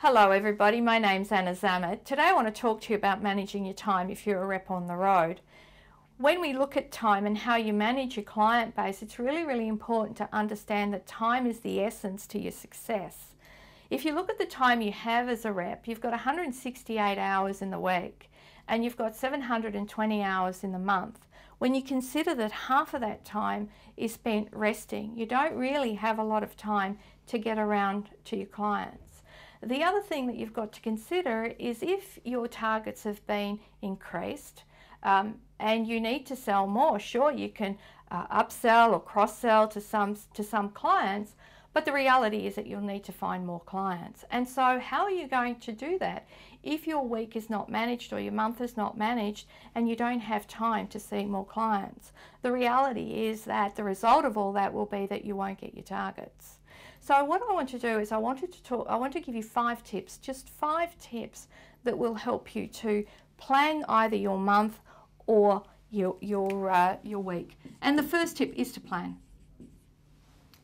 Hello everybody, my name's Anna Zammit. Today I want to talk to you about managing your time if you're a rep on the road. When we look at time and how you manage your client base, it's really important to understand that time is the essence to your success. If you look at the time you have as a rep, you've got 168 hours in the week and you've got 720 hours in the month. When you consider that half of that time is spent resting, you don't really have a lot of time to get around to your clients. The other thing that you've got to consider is if your targets have been increased and you need to sell more, sure, you can upsell or cross-sell to some clients, but the reality is that you'll need to find more clients. And so how are you going to do that if your week is not managed or your month is not managed and you don't have time to see more clients? The reality is that the result of all that will be that you won't get your targets. So what I want to do is I want to give you 5 tips, just 5 tips that will help you to plan either your month or your week. And the first tip is to plan.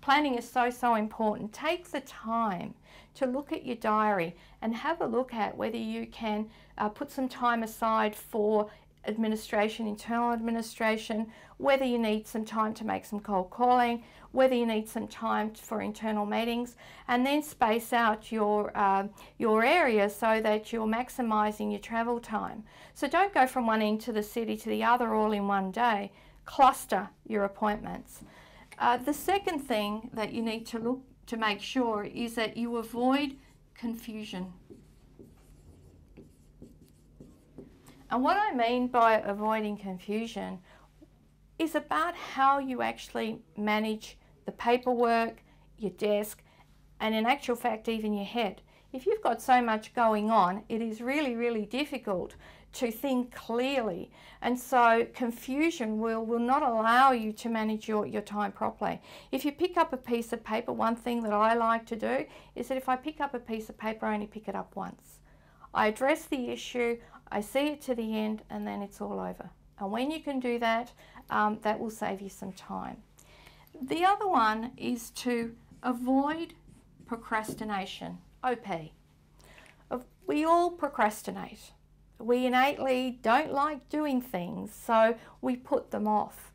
Planning is so important. Take the time to look at your diary and have a look at whether you can put some time aside for administration, internal administration, whether you need some time to make some cold calling, whether you need some time for internal meetings, and then space out your area so that you're maximizing your travel time. So don't go from one end to the city to the other all in one day. Cluster your appointments. The second thing that you need to look to make sure is that you avoid confusion. And what I mean by avoiding confusion is about how you actually manage the paperwork, your desk, and in actual fact even your head. If you've got so much going on, it is really difficult to think clearly, and so confusion will not allow you to manage your time properly. If you pick up a piece of paper, one thing that I like to do is that if I pick up a piece of paper, I only pick it up once. I address the issue, I see it to the end, and then it's all over. And when you can do that, that will save you some time. The other one is to avoid procrastination, OP. We all procrastinate. We innately don't like doing things, so we put them off.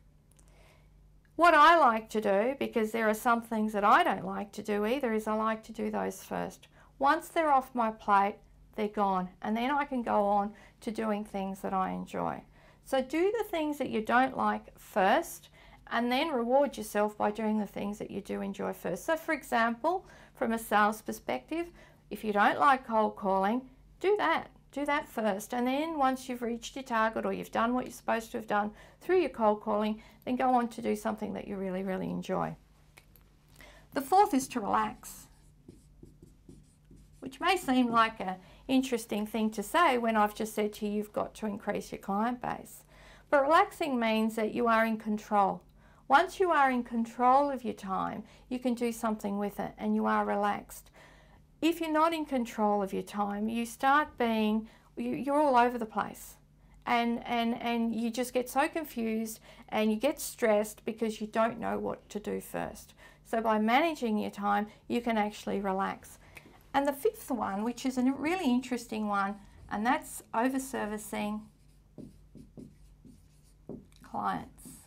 What I like to do, because there are some things that I don't like to do either, is I like to do those first. Once they're off my plate, they're gone, and then I can go on to doing things that I enjoy. So do the things that you don't like first, and then reward yourself by doing the things that you do enjoy first. So for example, from a sales perspective, if you don't like cold calling, do that first, and then once you've reached your target or you've done what you're supposed to have done through your cold calling, then go on to do something that you really enjoy. The fourth is to relax, which may seem like an interesting thing to say when I've just said to you you've got to increase your client base. But relaxing means that you are in control. Once you are in control of your time, you can do something with it and you are relaxed. If you're not in control of your time, you start being, you're all over the place. And you just get so confused and you get stressed because you don't know what to do first. So by managing your time, you can actually relax. And the fifth one, which is a really interesting one, and that's over-servicing clients.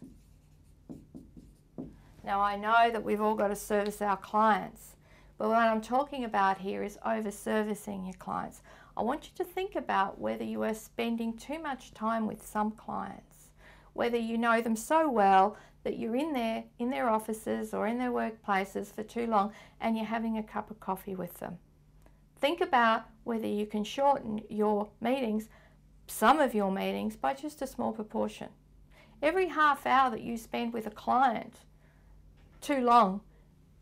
Now I know that we've all got to service our clients, but what I'm talking about here is over-servicing your clients. I want you to think about whether you are spending too much time with some clients, whether you know them so well that you're in their offices or in their workplaces for too long and you're having a cup of coffee with them. Think about whether you can shorten your meetings, some of your meetings, by just a small proportion. Every half hour that you spend with a client too long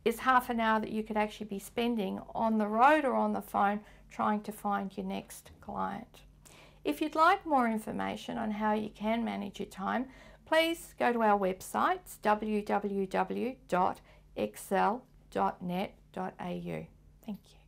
is half an hour that you could actually be spending on the road or on the phone trying to find your next client. If you'd like more information on how you can manage your time, please go to our website, www.excel.net.au. Thank you.